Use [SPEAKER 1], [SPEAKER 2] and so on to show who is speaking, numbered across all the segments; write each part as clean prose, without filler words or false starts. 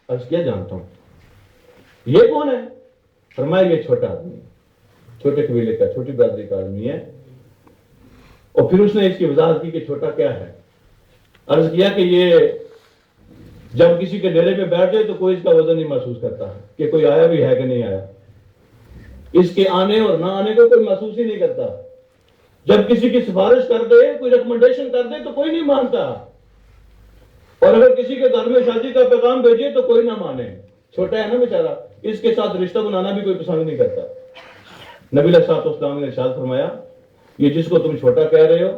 [SPEAKER 1] عرض کیا جانتا ہوں. یہ کون ہے؟ فرمایا یہ چھوٹا آدمی ہے، چھوٹے قبیلے کا، چھوٹی برادری کا آدمی ہے. اور پھر اس نے اس کی وضاحت کی کہ چھوٹا کیا ہے. عرض کیا کہ یہ جب کسی کے ڈیرے پہ بیٹھ جائے تو کوئی اس کا وزن نہیں محسوس کرتا کہ کوئی آیا بھی ہے کہ نہیں آیا. اس کے آنے اور نہ آنے کو کوئی محسوس ہی نہیں کرتا. جب کسی کی سفارش کر دے، کوئی ریکمنڈیشن کر دے تو کوئی نہیں مانتا، اور اگر کسی کے گھر میں شادی کا پیغام بھیجے تو کوئی نہ مانے. چھوٹا ہے نا بیچارہ، اس کے ساتھ رشتہ بنانا بھی کوئی پسند نہیں کرتا. نبی علیہ الصلوۃ والسلام نے ارشاد فرمایا یہ جس کو تم چھوٹا کہہ رہے ہو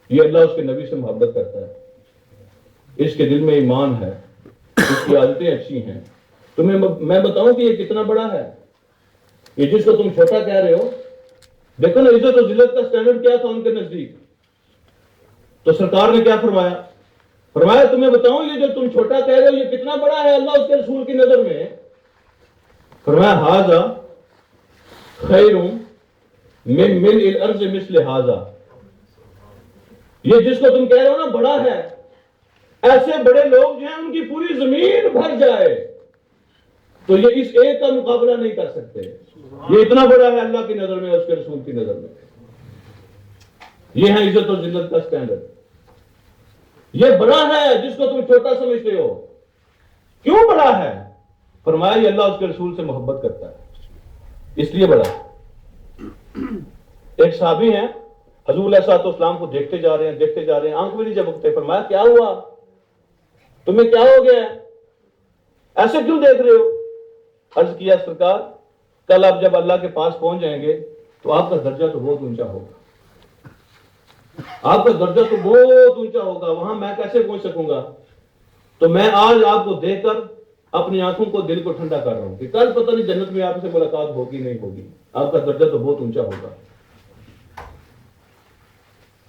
[SPEAKER 1] یہ اللہ اس کے نبی سے محبت کرتا ہے، اس کے دل میں ایمان ہے، اس کی عادتیں اچھی ہیں. تمہیں میں بتاؤں کہ یہ کتنا بڑا ہے. یہ جس کو تم چھوٹا کہہ رہے ہو، دیکھو نا عزت و ذلت کا سٹینڈرڈ کیا تھا ان کے نزدیک. تو سرکار نے کیا فرمایا؟ فرمایا تمہیں بتاؤں یہ جو تم چھوٹا کہہ رہے ہو یہ کتنا بڑا ہے اللہ اس کے رسول کی نظر میں. فرمایا ھذا خیر من ملء الارض مثل ھذا. یہ جس کو تم کہہ رہے ہو نا بڑا ہے، ایسے بڑے لوگ جو ہیں ان کی پوری زمین بھر جائے تو یہ اس ایک کا مقابلہ نہیں کر سکتے. یہ اتنا بڑا ہے اللہ کی نظر میں، اس کے رسول کی نظر میں. یہ ہے عزت اور ذلت کا سٹینڈرڈ. یہ بڑا ہے جس کو تم چھوٹا سمجھتے ہو. کیوں بڑا ہے؟ فرمایا یہ اللہ اس کے رسول سے محبت کرتا ہے اس لیے بڑا. ایک صحابی ہیں حضور علیہ الصلوۃ والسلام کو دیکھتے جا رہے ہیں آنکھ بھی نہیں جھپکتے. فرمایا کیا ہوا؟ تمہیں کیا ہو گیا؟ ایسے کیوں دیکھ رہے ہو؟ عرض کیا سرکار کل آپ جب اللہ کے پاس پہنچ جائیں گے تو آپ کا درجہ تو بہت اونچا ہوگا. آپ کا درجہ تو بہت اونچا ہوگا، وہاں میں کیسے پہنچ سکوں گا؟ تو میں آج آپ کو دیکھ کر اپنی آنکھوں کو دل کو ٹھنڈا کر رہا ہوں کہ کل پتہ نہیں جنت میں آپ سے ملاقات ہوگی نہیں ہوگی. آپ کا درجہ تو بہت اونچا ہوگا.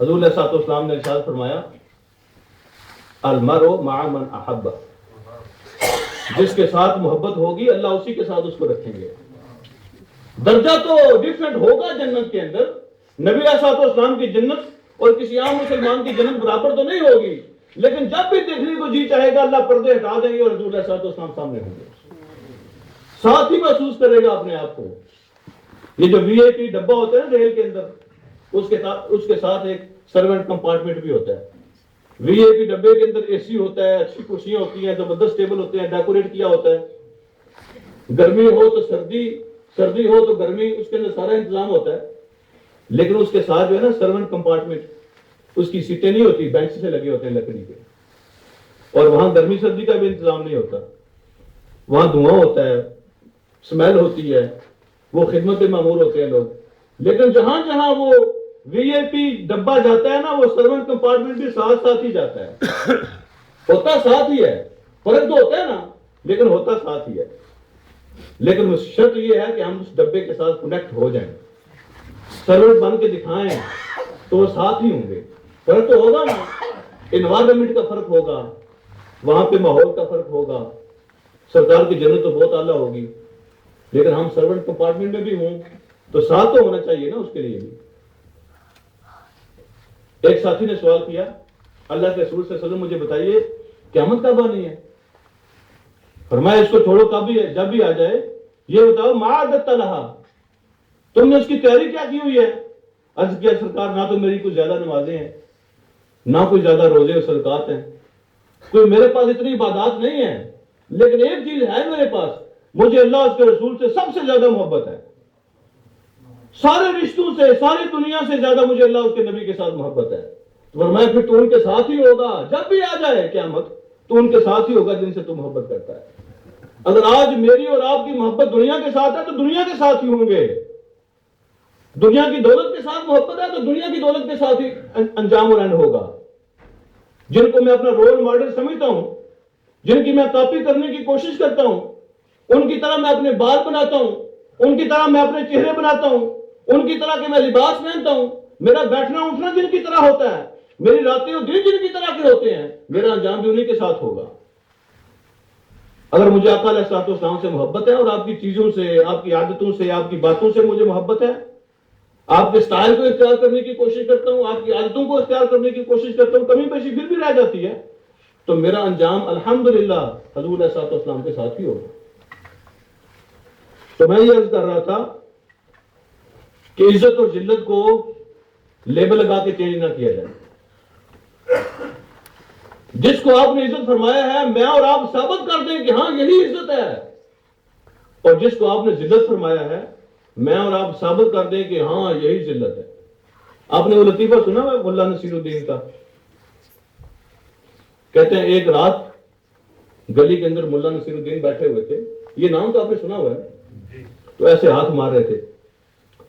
[SPEAKER 1] حضور علیہ الصلوۃ والسلام نے ارشاد فرمایا المرء مع من احب. جس کے ساتھ محبت ہوگی اللہ اسی کے ساتھ اس کو رکھیں گے. درجہ تو ڈفرنٹ ہوگا جنت کے اندر. نبی علیہ الصلوۃ والسلام کی جنت اور کسی عام مسلمان کی جنت برابر تو نہیں ہوگی، لیکن جب بھی دیکھنے کو جی چاہے گا اللہ پردے ہٹا دیں گے اور حضور علیہ الصلوۃ والسلام سامنے ہوں گے. ساتھ ہی محسوس کرے گا اپنے آپ کو. یہ جو وی آئی پی ڈبہ ہوتا ہے ریل کے اندر، اس کے ساتھ ایک سرونٹ کمپارٹمنٹ بھی ہوتا ہے. وی آئی پی ڈبے کے اندر اے سی ہوتا ہے، اچھی کرسیاں ہوتی ہیں، زبردست ٹیبل ہوتے ہیں، ڈیکوریٹ کیا ہوتا ہے. گرمی ہو تو سردی ہو تو گرمی، اس کے اندر سارا انتظام ہوتا ہے. لیکن اس کے ساتھ جو ہے نا سرونٹ کمپارٹمنٹ، اس کی سیٹیں نہیں ہوتی، بینچ سے لگے ہوتے ہیں لکڑی کے. اور وہاں گرمی سردی کا بھی انتظام نہیں ہوتا. وہاں دھواں ہوتا ہے، سمیل ہوتی ہے، وہ خدمت معمور ہوتے ہیں لوگ. لیکن جہاں جہاں وہ وی آئی پی ڈبہ جاتا ہے نا وہ سرونٹ کمپارٹمنٹ بھی ساتھ ہی جاتا ہے. ہوتا ساتھ ہی ہے، فرق تو ہوتا ہے نا لیکن ہوتا ساتھ ہی ہے. لیکن شرط یہ ہے کہ ہم اس ڈبے کے ساتھ کنیکٹ ہو جائیں. سرونٹ بن کے دکھائیں تو وہ ساتھ ہی ہوں گے. فرق تو ہوگا نا، انوائرمنٹ کا فرق ہوگا، وہاں پہ ماحول کا فرق ہوگا. سرکار کی جنت تو بہت اعلیٰ ہوگی لیکن ہم سرونٹ کمپارٹمنٹ میں بھی ہوں تو ساتھ تو ہونا چاہیے نا اس کے لیے بھی. ایک ساتھی نے سوال کیا اللہ کے رسول صلی اللہ علیہ وسلم مجھے بتائیے قیامت کب آنی ہے؟ فرمایا اس کو چھوڑو کب بھی ہے، جب بھی آ جائے. یہ بتاؤ ما عددت لہا، تم نے اس کی تیاری کیا کی ہوئی ہے؟ عرض کیا سرکار نہ تو میری کوئی زیادہ نمازیں ہیں، نہ کوئی زیادہ روزے اور صدقات ہیں، کوئی میرے پاس اتنی عبادات نہیں ہے، لیکن ایک چیز ہے میرے پاس، مجھے اللہ اس کے رسول سے سب سے زیادہ محبت ہے. سارے رشتوں سے، ساری دنیا سے زیادہ مجھے اللہ اس کے نبی کے ساتھ محبت ہے. فرمایا پھر تو ان کے ساتھ ہی ہوگا، جب بھی آ جائے قیامت تو ان کے ساتھ ہی ہوگا جن سے تو محبت کرتا ہے. اگر آج میری اور آپ کی محبت دنیا کے ساتھ ہے تو دنیا کے ساتھ ہی ہوں گے. دنیا کی دولت کے ساتھ محبت ہے تو دنیا کی دولت کے ساتھ ہی انجام اور اینڈ ہوگا. جن کو میں اپنا رول ماڈل سمجھتا ہوں، جن کی میں کاپی کرنے کی کوشش کرتا ہوں، ان کی طرح میں اپنے بال بناتا ہوں، ان کی طرح میں اپنے چہرے بناتا ہوں، ان کی طرح کے میں لباس پہنتا ہوں، میرا بیٹھنا اٹھنا جن کی طرح ہوتا ہے، میری راتیں اور دن جن کی طرح کے ہوتے ہیں، میرا انجام بھی انہی کے ساتھ ہوگا. اگر مجھے آقا علیہ الصلوۃ والسلام سے محبت ہے اور آپ کی چیزوں سے، آپ کی عادتوں سے، آپ کی باتوں سے مجھے محبت ہے، آپ کے سٹائل کو اختیار کرنے کی کوشش کرتا ہوں، آپ کی عادتوں کو اختیار کرنے کی کوشش کرتا ہوں، کمی بیشی پھر بھی رہ جاتی ہے تو میرا انجام الحمدللہ حضور علیہ السلام کے ساتھ ہی ہوگا. تو میں یہ عرض کر رہا تھا کہ عزت اور ذلت کو لیبل لگا کے چینج نہ کیا جائے. جس کو آپ نے عزت فرمایا ہے میں اور آپ ثابت کر دیں کہ ہاں یہی عزت ہے, اور جس کو آپ نے ذلت فرمایا ہے میں اور آپ ثابت کر دیں کہ ہاں یہی ذلت ہے. آپ نے وہ لطیفہ سنا ہے ملا نصیر الدین کا؟ کہتے ہیں ایک رات گلی کے اندر ملا نصیر الدین بیٹھے ہوئے تھے. یہ نام تو آپ نے سنا ہوا ہے. تو ایسے ہاتھ مار رہے تھے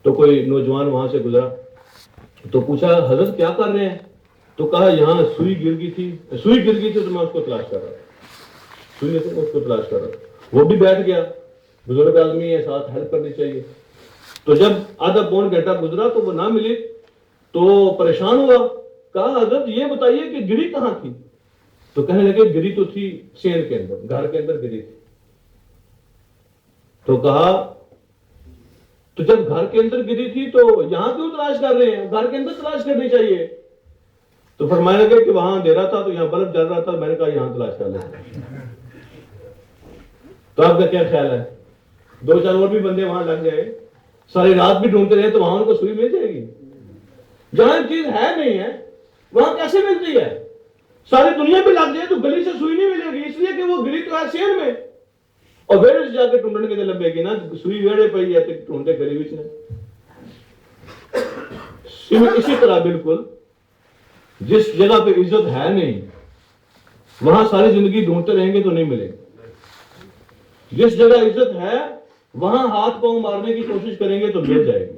[SPEAKER 1] تو کوئی نوجوان وہاں سے گزرا تو پوچھا حضرت کیا کر رہے ہیں؟ تو کہا یہاں سوئی گر گئی تھی تو میں اس کو تلاش کر رہا تھا. سوئی سے اس کو تلاش کر رہا تھا. وہ بھی بیٹھ گیا, بزرگ آدمی ہے ساتھ ہیلپ کرنی چاہیے. تو جب آدھا پون گھنٹہ گزرا تو وہ نہ ملی تو پریشان ہوا. کہا حضرت یہ بتائیے کہ گری کہاں تھی؟ تو کہنے لگے گری تو تھی سین کے اندر, گھر کے اندر گری تھی. تو کہا تو جب گھر کے اندر گری تھی تو یہاں کیوں تلاش کر رہے ہیں؟ گھر کے اندر تلاش کرنی چاہیے. تو فرمانے لگے کہ وہاں اندھیرا تھا تو یہاں بلب جل رہا تھا, میں نے کہا یہاں تلاش کر لیتے. تو آپ کا کیا خیال ہے؟ 2-4 اور بھی بندے وہاں لگ گئے, ساری رات بھی ڈھونڈتے رہے تو وہاں ان کو سوئی مل جائے گی؟ جہاں چیز ہے نہیں ہے وہاں کیسے ملتی ہے؟ ساری دنیا پہ لگ جائے تو گلی سے سوئی نہیں ملے گی, اس لیے کہ وہ گلی تو ہے سین میں, اور ویڑے سے جا کے ڈھونڈنے کے لمبے گی نا, سوئی ویڑے پہ ہی ہے تو ڈھونڈے گلی وچ نے. اسی طرح بالکل جس جگہ پہ عزت ہے نہیں وہاں ساری زندگی ڈھونڈتے رہیں گے تو نہیں ملے گی. جس جگہ عزت ہے وہاں ہاتھ پاؤں مارنے کی کوشش کریں گے تو مل جائے گی.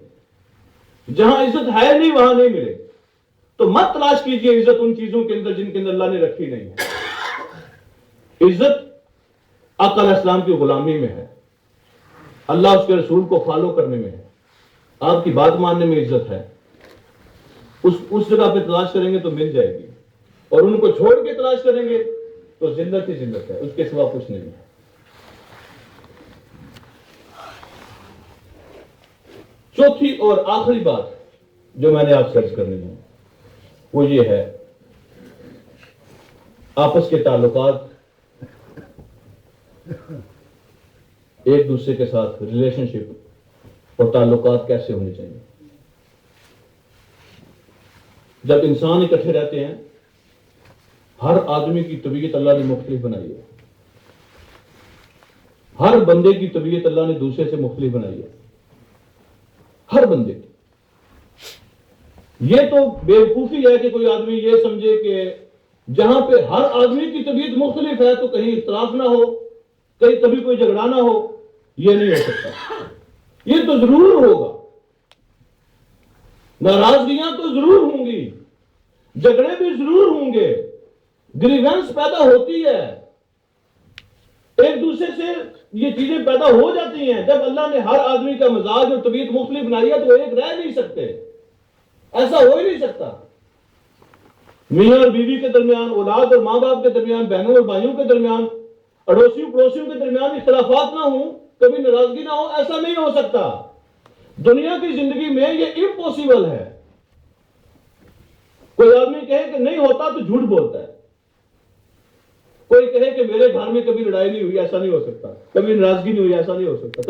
[SPEAKER 1] جہاں عزت ہے نہیں وہاں نہیں ملے. تو مت تلاش کیجئے عزت ان چیزوں کے اندر جن کے اندر اللہ نے رکھی نہیں ہے. عزت آقا علیہ السلام کی غلامی میں ہے, اللہ اس کے رسول کو فالو کرنے میں ہے, آپ کی بات ماننے میں عزت ہے. اس جگہ پہ تلاش کریں گے تو مل جائے گی, اور ان کو چھوڑ کے تلاش کریں گے تو ذلت ہی ذلت ہے, اس کے سوا کچھ نہیں ہے. چوتھی اور آخری بات جو میں نے آپ سے عرض کرنی ہے وہ یہ ہے آپس کے تعلقات, ایک دوسرے کے ساتھ ریلیشن شپ اور تعلقات کیسے ہونے چاہیے. جب انسان اکٹھے رہتے ہیں ہر آدمی کی طبیعت اللہ نے مختلف بنائی ہے, ہر بندے کی طبیعت اللہ نے دوسرے سے مختلف بنائی ہے, ہر بندے کی. یہ تو بیوقوفی ہے کہ کوئی آدمی یہ سمجھے کہ جہاں پہ ہر آدمی کی طبیعت مختلف ہے تو کہیں اختلاف نہ ہو, کہیں کبھی کوئی جھگڑا نہ ہو. یہ نہیں ہو سکتا. یہ تو ضرور ہوگا, ناراضگیاں تو ضرور ہوں گی, جھگڑے بھی ضرور ہوں گے, گریونس پیدا ہوتی ہے, ایک دوسرے سے یہ چیزیں پیدا ہو جاتی ہیں. جب اللہ نے ہر آدمی کا مزاج اور طبیعت مختلف بنائی ہے تو ایک رہ نہیں سکتے, ایسا ہو ہی نہیں سکتا. میاں اور بیوی کے درمیان, اولاد اور ماں باپ کے درمیان, بہنوں اور بھائیوں کے درمیان, اڑوسیوں پڑوسیوں کے درمیان اختلافات نہ ہوں, کبھی ناراضگی نہ ہو, ایسا نہیں ہو سکتا. دنیا کی زندگی میں یہ امپوسیبل ہے. کوئی آدمی کہے کہ نہیں ہوتا تو جھوٹ بولتا ہے. کوئی کہے کہ میرے گھر میں کبھی لڑائی نہیں ہوئی, ایسا نہیں ہو سکتا. کبھی ناراضگی نہیں ہوئی, ایسا نہیں ہو سکتا.